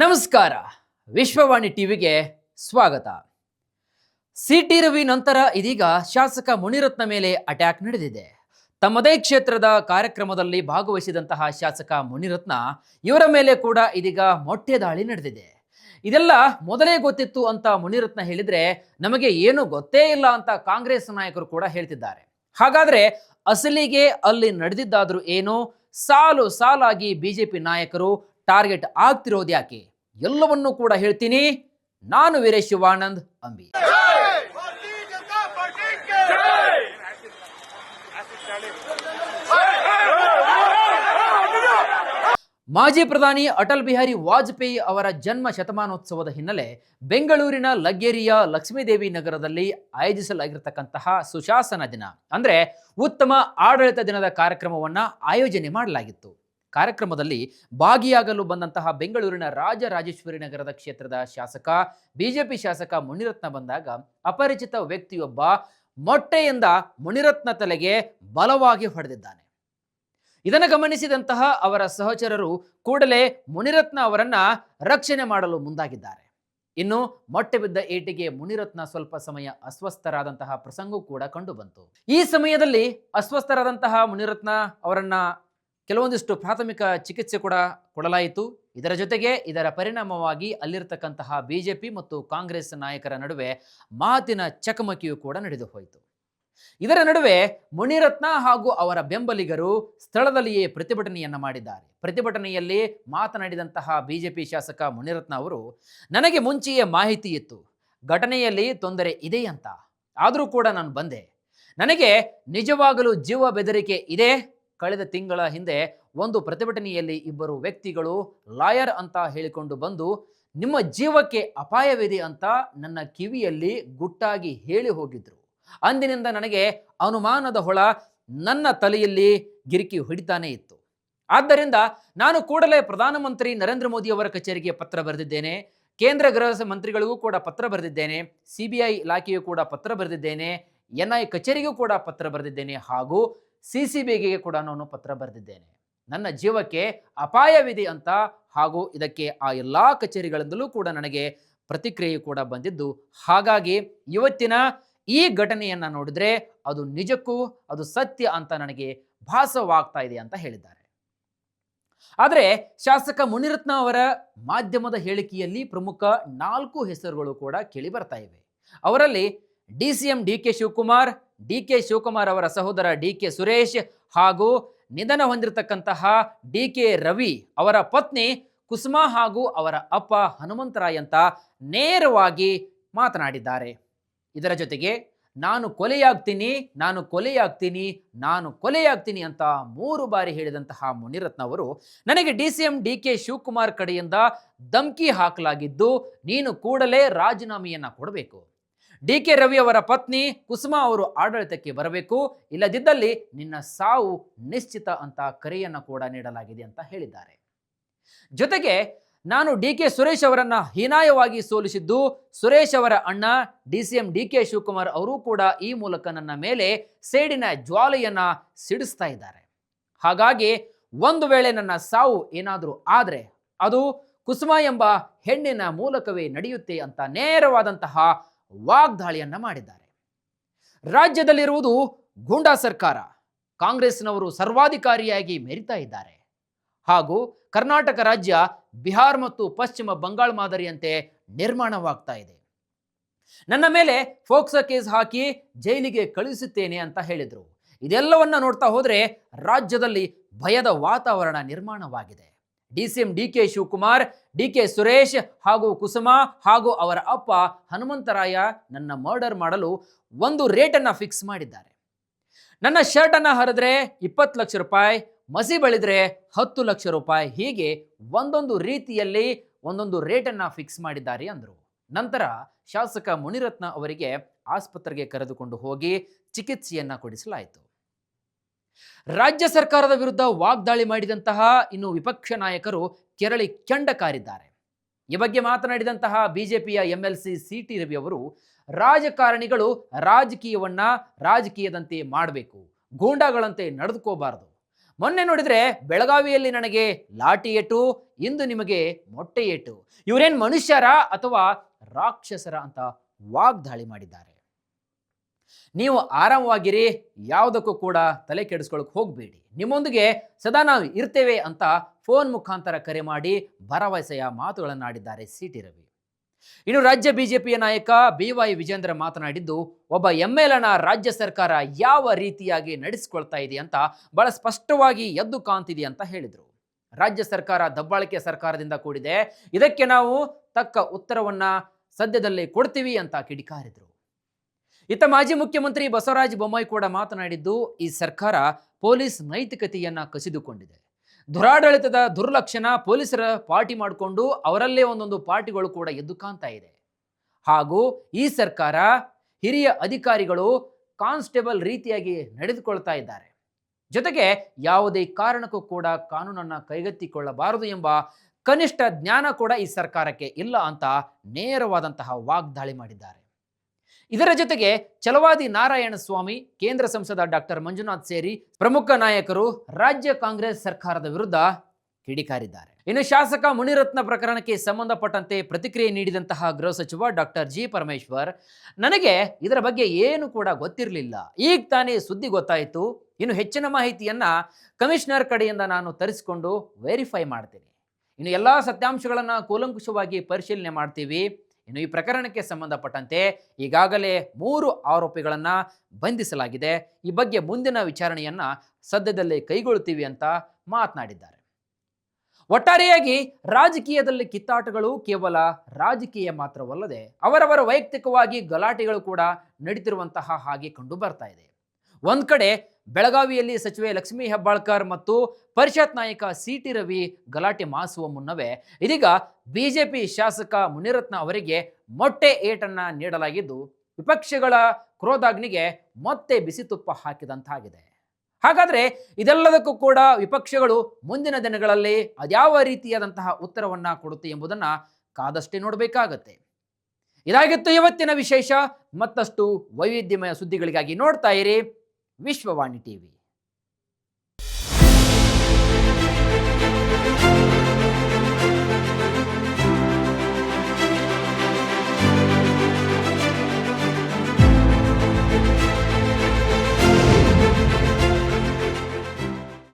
ನಮಸ್ಕಾರ. ವಿಶ್ವವಾಣಿ ಟಿವಿಗೆ ಸ್ವಾಗತ. ಸಿಟಿ ರವಿ ನಂತರ ಇದೀಗ ಶಾಸಕ ಮುನಿರತ್ನ ಮೇಲೆ ಅಟ್ಯಾಕ್ ನಡೆದಿದೆ. ತಮ್ಮದೇ ಕ್ಷೇತ್ರದ ಕಾರ್ಯಕ್ರಮದಲ್ಲಿ ಭಾಗವಹಿಸಿದಂತಹ ಶಾಸಕ ಮುನಿರತ್ನ ಇವರ ಮೇಲೆ ಕೂಡ ಇದೀಗ ಮೊಟ್ಟೆ ದಾಳಿ ನಡೆದಿದೆ. ಇದೆಲ್ಲ ಮೊದಲೇ ಗೊತ್ತಿತ್ತು ಅಂತ ಮುನಿರತ್ನ ಹೇಳಿದ್ರೆ ನಮಗೆ ಏನು ಗೊತ್ತೇ ಇಲ್ಲ ಅಂತ ಕಾಂಗ್ರೆಸ್ ನಾಯಕರು ಕೂಡ ಹೇಳ್ತಿದ್ದಾರೆ. ಹಾಗಾದ್ರೆ ಅಸಲಿಗೆ ಅಲ್ಲಿ ನಡೆದಿದ್ದಾದ್ರೂ ಏನು? ಸಾಲು ಸಾಲಾಗಿ ಬಿಜೆಪಿ ನಾಯಕರು ಟಾರ್ಗೆಟ್ ಆಗ್ತಿರೋದು ಯಾಕೆ? ಎಲ್ಲವನ್ನೂ ಕೂಡ ಹೇಳ್ತೀನಿ. ನಾನು ವೀರೇಶ್ ಶಿವಾನಂದ್ ಅಂಬಿ. ಮಾಜಿ ಪ್ರಧಾನಿ ಅಟಲ್ ಬಿಹಾರಿ ವಾಜಪೇಯಿ ಅವರ ಜನ್ಮ ಶತಮಾನೋತ್ಸವದ ಹಿನ್ನೆಲೆ ಬೆಂಗಳೂರಿನ ಲಗ್ಗೆರೆಯ ಲಕ್ಷ್ಮೀದೇವಿ ನಗರದಲ್ಲಿ ಆಯೋಜಿಸಲಾಗಿರತಕ್ಕಂತಹ ಸುಶಾಸನ ದಿನ ಅಂದ್ರೆ ಉತ್ತಮ ಆಡಳಿತ ದಿನದ ಕಾರ್ಯಕ್ರಮವನ್ನ ಆಯೋಜನೆ ಮಾಡಲಾಗಿತ್ತು. ಕಾರ್ಯಕ್ರಮದಲ್ಲಿ ಭಾಗಿಯಾಗಲು ಬಂದಂತಹ ಬೆಂಗಳೂರಿನ ರಾಜರಾಜೇಶ್ವರಿ ನಗರದ ಕ್ಷೇತ್ರದ ಶಾಸಕ ಬಿಜೆಪಿ ಶಾಸಕ ಮುನಿರತ್ನ ಬಂದಾಗ ಅಪರಿಚಿತ ವ್ಯಕ್ತಿಯೊಬ್ಬ ಮೊಟ್ಟೆಯಿಂದ ಮುನಿರತ್ನ ತಲೆಗೆ ಬಲವಾಗಿ ಹೊಡೆದಿದ್ದಾನೆ. ಇದನ್ನು ಗಮನಿಸಿದಂತಹ ಅವರ ಸಹಚರರು ಕೂಡಲೇ ಮುನಿರತ್ನ ಅವರನ್ನ ರಕ್ಷಣೆ ಮಾಡಲು ಮುಂದಾಗಿದ್ದಾರೆ. ಇನ್ನು ಮೊಟ್ಟೆ ಬಿದ್ದ ಏಟಿಗೆ ಮುನಿರತ್ನ ಸ್ವಲ್ಪ ಸಮಯ ಅಸ್ವಸ್ಥರಾದಂತಹ ಪ್ರಸಂಗ ಕೂಡ ಕಂಡು ಬಂತು. ಈ ಸಮಯದಲ್ಲಿ ಅಸ್ವಸ್ಥರಾದಂತಹ ಮುನಿರತ್ನ ಅವರನ್ನ ಕೆಲವೊಂದಿಷ್ಟು ಪ್ರಾಥಮಿಕ ಚಿಕಿತ್ಸೆ ಕೂಡ ಕೊಡಲಾಯಿತು. ಇದರ ಜೊತೆಗೆ ಇದರ ಪರಿಣಾಮವಾಗಿ ಅಲ್ಲಿರತಕ್ಕಂತಹ ಬಿಜೆಪಿ ಮತ್ತು ಕಾಂಗ್ರೆಸ್ ನಾಯಕರ ನಡುವೆ ಮಾತಿನ ಚಕಮಕಿಯೂ ಕೂಡ ನಡೆದು ಹೋಯಿತು. ಇದರ ನಡುವೆ ಮುನಿರತ್ನ ಹಾಗೂ ಅವರ ಬೆಂಬಲಿಗರು ಸ್ಥಳದಲ್ಲಿಯೇ ಪ್ರತಿಭಟನೆಯನ್ನ ಮಾಡಿದ್ದಾರೆ. ಪ್ರತಿಭಟನೆಯಲ್ಲಿ ಮಾತನಾಡಿದಂತಹ ಬಿಜೆಪಿ ಶಾಸಕ ಮುನಿರತ್ನ ಅವರು, ನನಗೆ ಮುಂಚೆಯೇ ಮಾಹಿತಿ ಇತ್ತು ಘಟನೆಯಲ್ಲಿ ತೊಂದರೆ ಇದೆ ಅಂತ, ಆದರೂ ಕೂಡ ನಾನು ಬಂದೆ. ನನಗೆ ನಿಜವಾಗಲೂ ಜೀವ ಬೆದರಿಕೆ ಇದೆ. ಕಳೆದ ತಿಂಗಳ ಹಿಂದೆ ಒಂದು ಪ್ರತಿಭಟನೆಯಲ್ಲಿ ಇಬ್ಬರು ವ್ಯಕ್ತಿಗಳು ಲಾಯರ್ ಅಂತ ಹೇಳಿಕೊಂಡು ಬಂದು ನಿಮ್ಮ ಜೀವಕ್ಕೆ ಅಪಾಯವಿದೆ ಅಂತ ನನ್ನ ಕಿವಿಯಲ್ಲಿ ಗುಟ್ಟಾಗಿ ಹೇಳಿ ಹೋಗಿದ್ರು. ಅಂದಿನಿಂದ ನನಗೆ ಅನುಮಾನದ ಹೊಳ ನನ್ನ ತಲೆಯಲ್ಲಿ ಗಿರಿಕಿ ಹೊಡಿತಾನೆ ಇತ್ತು. ಆದ್ದರಿಂದ ನಾನು ಕೂಡಲೇ ಪ್ರಧಾನಮಂತ್ರಿ ನರೇಂದ್ರ ಮೋದಿ ಅವರ ಕಚೇರಿಗೆ ಪತ್ರ ಬರೆದಿದ್ದೇನೆ. ಕೇಂದ್ರ ಗೃಹ ಮಂತ್ರಿಗಳಿಗೂ ಕೂಡ ಪತ್ರ ಬರೆದಿದ್ದೇನೆ. ಸಿಬಿಐ ಇಲಾಖೆಯೂ ಕೂಡ ಪತ್ರ ಬರೆದಿದ್ದೇನೆ. ಎನ್ಐ ಕಚೇರಿಗೂ ಕೂಡ ಪತ್ರ ಬರೆದಿದ್ದೇನೆ. ಹಾಗೂ ಸಿಸಿಬಿಗೆ ಕೂಡ ನಾನು ಪತ್ರ ಬರೆದಿದ್ದೇನೆ. ನನ್ನ ಜೀವಕ್ಕೆ ಅಪಾಯವಿದೆ ಅಂತ, ಹಾಗೂ ಇದಕ್ಕೆ ಆ ಎಲ್ಲ ಕಚೇರಿಗಳಿಂದಲೂ ಕೂಡ ನನಗೆ ಪ್ರತಿಕ್ರಿಯೆ ಕೂಡ ಬಂದಿದ್ದು, ಹಾಗಾಗಿ ಇವತ್ತಿನ ಈ ಘಟನೆಯನ್ನ ನೋಡಿದ್ರೆ ಅದು ನಿಜಕ್ಕೂ ಅದು ಸತ್ಯ ಅಂತ ನನಗೆ ಭಾಸವಾಗ್ತಾ ಇದೆ ಅಂತ ಹೇಳಿದ್ದಾರೆ. ಆದರೆ ಶಾಸಕ ಮುನಿರತ್ನ ಅವರ ಮಾಧ್ಯಮದ ಹೇಳಿಕೆಯಲ್ಲಿ ಪ್ರಮುಖ 4 ಹೆಸರುಗಳು ಕೂಡ ಕೇಳಿ ಬರ್ತಾ ಇವೆ. ಅವರಲ್ಲಿ ಡಿಸಿಎಂ ಡಿಕೆ ಶಿವಕುಮಾರ್ ಅವರ ಸಹೋದರ ಡಿಕೆ ಸುರೇಶ್ ಹಾಗೂ ನಿಧನ ಹೊಂದಿರತಕ್ಕಂತಹ ಡಿಕೆ ರವಿ ಅವರ ಪತ್ನಿ ಕುಸುಮಾ ಹಾಗೂ ಅವರ ಅಪ್ಪ ಹನುಮಂತರಾಯ್ ಅಂತ ನೇರವಾಗಿ ಮಾತನಾಡಿದ್ದಾರೆ. ಇದರ ಜೊತೆಗೆ ನಾನು ಕೊಲೆಯಾಗ್ತೀನಿ ಅಂತ 3 ಬಾರಿ ಹೇಳಿದಂತಹ ಮುನಿರತ್ನ ಅವರು, ನನಗೆ ಡಿಸಿಎಂ ಡಿಕೆ ಶಿವಕುಮಾರ್ ಕಡೆಯಿಂದ ಧಮಕಿ ಹಾಕಲಾಗಿದ್ದು, ನೀನು ಕೂಡಲೇ ರಾಜೀನಾಮೆಯನ್ನ ಕೊಡಬೇಕು. ಡಿಕೆ ರವಿ ಅವರ ಪತ್ನಿ ಕುಸುಮಾ ಅವರು ಆಡಳಿತಕ್ಕೆ ಬರಬೇಕು, ಇಲ್ಲದಿದ್ದಲ್ಲಿ ನಿನ್ನ ಸಾವು ನಿಶ್ಚಿತ ಅಂತ ಕರೆಯನ್ನ ಕೂಡ ನೀಡಲಾಗಿದೆ ಅಂತ ಹೇಳಿದ್ದಾರೆ. ಜೊತೆಗೆ ನಾನು ಡಿಕೆ ಸುರೇಶ್ ಅವರನ್ನ ಹೀನಾಯವಾಗಿ ಸೋಲಿಸಿದ್ದು, ಸುರೇಶ್ ಅವರ ಅಣ್ಣ ಡಿಸಿಎಂ ಡಿಕೆ ಶಿವಕುಮಾರ್ ಅವರು ಕೂಡ ಈ ಮೂಲಕ ನನ್ನ ಮೇಲೆ ಸೇಡಿನ ಜ್ವಾಲೆಯನ್ನ ಸಿಡಿಸ್ತಾ ಇದ್ದಾರೆ. ಹಾಗಾಗಿ ಒಂದು ವೇಳೆ ನನ್ನ ಸಾವು ಏನಾದರೂ ಆದ್ರೆ ಅದು ಕುಸುಮಾ ಎಂಬ ಹೆಣ್ಣಿನ ಮೂಲಕವೇ ನಡೆಯುತ್ತೆ ಅಂತ ನೇರವಾದಂತಹ ವಾಗ್ದಾಳಿಯನ್ನ ಮಾಡಿದ್ದಾರೆ. ರಾಜ್ಯದಲ್ಲಿರುವುದು ಗೂಂಡಾ ಸರ್ಕಾರ, ಕಾಂಗ್ರೆಸ್ನವರು ಸರ್ವಾಧಿಕಾರಿಯಾಗಿ ಮೆರಿತಾ ಇದ್ದಾರೆ. ಹಾಗೂ ಕರ್ನಾಟಕ ರಾಜ್ಯ ಬಿಹಾರ್ ಮತ್ತು ಪಶ್ಚಿಮ ಬಂಗಾಳ ಮಾದರಿಯಂತೆ ನಿರ್ಮಾಣವಾಗ್ತಾ ಇದೆ. ನನ್ನ ಮೇಲೆ ಫೋಕ್ಸೋ ಕೇಸ್ ಹಾಕಿ ಜೈಲಿಗೆ ಕಳುಹಿಸುತ್ತೇನೆ ಅಂತ ಹೇಳಿದ್ರು. ಇದೆಲ್ಲವನ್ನ ನೋಡ್ತಾ ಹೋದ್ರೆ ರಾಜ್ಯದಲ್ಲಿ ಭಯದ ವಾತಾವರಣ ನಿರ್ಮಾಣವಾಗಿದೆ. DCM DK Shivakumar, DK Suresh ಹಾಗೂ ಕುಸುಮಾ ಹಾಗೂ ಅವರ ಅಪ್ಪ ಹನುಮಂತರಾಯ ನನ್ನ ಮರ್ಡರ್ ಮಾಡಲು ಒಂದು ರೇಟನ್ನು ಫಿಕ್ಸ್ ಮಾಡಿದ್ದಾರೆ. ನನ್ನ ಶರ್ಟ್ ಅನ್ನ ಹರಿದ್ರೆ 20 ಲಕ್ಷ ರೂಪಾಯಿ, ಮಸಿ ಬಳಿದ್ರೆ 10 ಲಕ್ಷ ರೂಪಾಯಿ, ಹೀಗೆ ಒಂದೊಂದು ರೀತಿಯಲ್ಲಿ ಒಂದೊಂದು ರೇಟನ್ನು ಫಿಕ್ಸ್ ಮಾಡಿದ್ದಾರೆ ಅಂದರು. ನಂತರ ಶಾಸಕ ಮುನಿರತ್ನ ಅವರಿಗೆ ಆಸ್ಪತ್ರೆಗೆ ಕರೆದುಕೊಂಡು ಹೋಗಿ ಚಿಕಿತ್ಸೆಯನ್ನ ಕೊಡಿಸಲಾಯಿತು. ರಾಜ್ಯ ಸರ್ಕಾರದ ವಿರುದ್ಧ ವಾಗ್ದಾಳಿ ಮಾಡಿದಂತಹ ಇನ್ನು ವಿಪಕ್ಷ ನಾಯಕರು ಕೆರಳಿ ಕೆಂಡ ಕಾರಿದ್ದಾರೆ. ಈ ಬಗ್ಗೆ ಮಾತನಾಡಿದಂತಹ ಬಿಜೆಪಿಯ ಎಂಎಲ್ಸಿ ಸಿಟಿ ರವಿ ಅವರು, ರಾಜಕಾರಣಿಗಳು ರಾಜಕೀಯದಂತೆ ಮಾಡಬೇಕು, ಗೂಂಡಾಗಳಂತೆ ನಡೆದುಕೋಬಾರದು. ಮೊನ್ನೆ ನೋಡಿದ್ರೆ ಬೆಳಗಾವಿಯಲ್ಲಿ ನನಗೆ ಲಾಠಿ ಏಟು, ಇಂದು ನಿಮಗೆ ಮೊಟ್ಟೆ ಏಟು. ಇವರೇನ್ ಮನುಷ್ಯರ ಅಥವಾ ರಾಕ್ಷಸರ ಅಂತ ವಾಗ್ದಾಳಿ ಮಾಡಿದ್ದಾರೆ. ನೀವು ಆರಾಮವಾಗಿರಿ, ಯಾವುದಕ್ಕೂ ಕೂಡ ತಲೆ ಕೆಡಿಸ್ಕೊಳ್ಳೋಕೆ ಹೋಗಬೇಡಿ, ನಿಮ್ಮೊಂದಿಗೆ ಸದಾ ನಾವು ಇರ್ತೇವೆ ಅಂತ ಫೋನ್ ಮುಖಾಂತರ ಕರೆ ಮಾಡಿ ಭರವಸೆಯ ಮಾತುಗಳನ್ನಾಡಿದ್ದಾರೆ ಸಿಟಿ ರವಿ. ಇನ್ನು ರಾಜ್ಯ ಬಿಜೆಪಿಯ ನಾಯಕ BY ವಿಜೇಂದ್ರ ಮಾತನಾಡಿದ್ದು, ಒಬ್ಬ MLನ ರಾಜ್ಯ ಸರ್ಕಾರ ಯಾವ ರೀತಿಯಾಗಿ ನಡೆಸಿಕೊಳ್ತಾ ಇದೆ ಅಂತ ಬಹಳ ಸ್ಪಷ್ಟವಾಗಿ ಎದ್ದು ಕಾಣ್ತಿದೆ ಅಂತ ಹೇಳಿದರು. ರಾಜ್ಯ ಸರ್ಕಾರ ದಬ್ಬಾಳಿಕೆ ಸರ್ಕಾರದಿಂದ ಕೂಡಿದೆ, ಇದಕ್ಕೆ ನಾವು ತಕ್ಕ ಉತ್ತರವನ್ನ ಸದ್ಯದಲ್ಲೇ ಕೊಡ್ತೀವಿ ಅಂತ ಕಿಡಿಕಾರಿದರು. ಇತ್ತ ಮಾಜಿ ಮುಖ್ಯಮಂತ್ರಿ ಬಸವರಾಜ ಬೊಮ್ಮಾಯಿ ಕೂಡ ಮಾತನಾಡಿದ್ದು, ಈ ಸರ್ಕಾರ ಪೊಲೀಸ್ ನೈತಿಕತೆಯನ್ನ ಕಸಿದುಕೊಂಡಿದೆ, ದುರಾಡಳಿತದ ದುರ್ಲಕ್ಷಣ, ಪೊಲೀಸರ ಪಾರ್ಟಿ ಮಾಡಿಕೊಂಡು ಅವರಲ್ಲೇ ಒಂದೊಂದು ಪಾರ್ಟಿಗಳು ಕೂಡ ಎದ್ದು ಕಾಣ್ತಾ ಇದೆ. ಹಾಗೂ ಈ ಸರ್ಕಾರ ಹಿರಿಯ ಅಧಿಕಾರಿಗಳು ಕಾನ್ಸ್ಟೇಬಲ್ ರೀತಿಯಾಗಿ ನಡೆದುಕೊಳ್ತಾ ಇದ್ದಾರೆ. ಜೊತೆಗೆ ಯಾವುದೇ ಕಾರಣಕ್ಕೂ ಕೂಡ ಕಾನೂನನ್ನ ಕೈಗೆತ್ತಿಕೊಳ್ಳಬಾರದು ಎಂಬ ಕನಿಷ್ಠ ಜ್ಞಾನ ಕೂಡ ಈ ಸರ್ಕಾರಕ್ಕೆ ಇಲ್ಲ ಅಂತ ನೇರವಾದಂತಹ ವಾಗ್ದಾಳಿ ಮಾಡಿದ್ದಾರೆ. ಇದರ ಜೊತೆಗೆ ಛಲವಾದಿ ನಾರಾಯಣ ಸ್ವಾಮಿ, ಕೇಂದ್ರ ಸಂಸದ ಡಾಕ್ಟರ್ ಮಂಜುನಾಥ್ ಸೇರಿ ಪ್ರಮುಖ ನಾಯಕರು ರಾಜ್ಯ ಕಾಂಗ್ರೆಸ್ ಸರ್ಕಾರದ ವಿರುದ್ಧ ಕಿಡಿಕಾರಿದ್ದಾರೆ. ಇನ್ನು ಶಾಸಕ ಮುನಿರತ್ನ ಪ್ರಕರಣಕ್ಕೆ ಸಂಬಂಧಪಟ್ಟಂತೆ ಪ್ರತಿಕ್ರಿಯೆ ನೀಡಿದಂತಹ ಗೃಹ ಸಚಿವ ಡಾಕ್ಟರ್ G. ಪರಮೇಶ್ವರ್, ನನಗೆ ಇದರ ಬಗ್ಗೆ ಏನು ಕೂಡ ಗೊತ್ತಿರಲಿಲ್ಲ, ಈಗ ತಾನೇ ಸುದ್ದಿ ಗೊತ್ತಾಯಿತು, ಇನ್ನು ಹೆಚ್ಚಿನ ಮಾಹಿತಿಯನ್ನ ಕಮಿಷನರ್ ಕಡೆಯಿಂದ ನಾನು ತರಿಸಿಕೊಂಡು ವೆರಿಫೈ ಮಾಡ್ತೀನಿ, ಇನ್ನು ಎಲ್ಲ ಸತ್ಯಾಂಶಗಳನ್ನು ಕೂಲಂಕುಷವಾಗಿ ಪರಿಶೀಲನೆ ಮಾಡ್ತೀವಿ. ಇನ್ನು ಈ ಪ್ರಕರಣಕ್ಕೆ ಸಂಬಂಧಪಟ್ಟಂತೆ ಈಗಾಗಲೇ 3 ಆರೋಪಿಗಳನ್ನ ಬಂಧಿಸಲಾಗಿದೆ, ಈ ಬಗ್ಗೆ ಮುಂದಿನ ವಿಚಾರಣೆಯನ್ನ ಸದ್ಯದಲ್ಲೇ ಕೈಗೊಳ್ಳುತ್ತೀವಿ ಅಂತ ಮಾತನಾಡಿದ್ದಾರೆ. ಒಟ್ಟಾರೆಯಾಗಿ ರಾಜಕೀಯದಲ್ಲಿ ಕಿತ್ತಾಟಗಳು ಕೇವಲ ರಾಜಕೀಯ ಮಾತ್ರವಲ್ಲದೆ ಅವರವರ ವೈಯಕ್ತಿಕವಾಗಿ ಗಲಾಟೆಗಳು ಕೂಡ ನಡೀತಿರುವಂತಹ ಹಾಗೆ ಕಂಡು ಬರ್ತಾ ಇದೆ. ಒಂದ್ ಕಡೆ ಬೆಳಗಾವಿಯಲ್ಲಿ ಸಚಿವೆ ಲಕ್ಷ್ಮೀ ಹೆಬ್ಬಾಳ್ಕರ್ ಮತ್ತು ಪರಿಷತ್ ನಾಯಕ ಸಿಟಿ ರವಿ ಗಲಾಟೆ ಮಾಸುವ ಮುನ್ನವೇ ಇದೀಗ ಬಿಜೆಪಿ ಶಾಸಕ ಮುನಿರತ್ನ ಅವರಿಗೆ ಮೊಟ್ಟೆ ಏಟನ್ನ ನೀಡಲಾಗಿದ್ದು, ವಿಪಕ್ಷಗಳ ಕ್ರೋಧಾಗ್ನಿಗೆ ಮತ್ತೆ ಬಿಸಿ ತುಪ್ಪ ಹಾಕಿದಂತಾಗಿದೆ. ಹಾಗಾದ್ರೆ ಇದೆಲ್ಲದಕ್ಕೂ ಕೂಡ ವಿಪಕ್ಷಗಳು ಮುಂದಿನ ದಿನಗಳಲ್ಲಿ ಅದ್ಯಾವ ರೀತಿಯಾದಂತಹ ಉತ್ತರವನ್ನ ಕೊಡುತ್ತೆ ಎಂಬುದನ್ನ ಕಾದಷ್ಟೇ ನೋಡಬೇಕಾಗತ್ತೆ. ಇದಾಗಿತ್ತು ಇವತ್ತಿನ ವಿಶೇಷ. ಮತ್ತಷ್ಟು ವೈವಿಧ್ಯಮಯ ಸುದ್ದಿಗಳಿಗಾಗಿ ನೋಡ್ತಾ ಇರಿ ವಿಶ್ವವಾಣಿ ಟಿವಿ.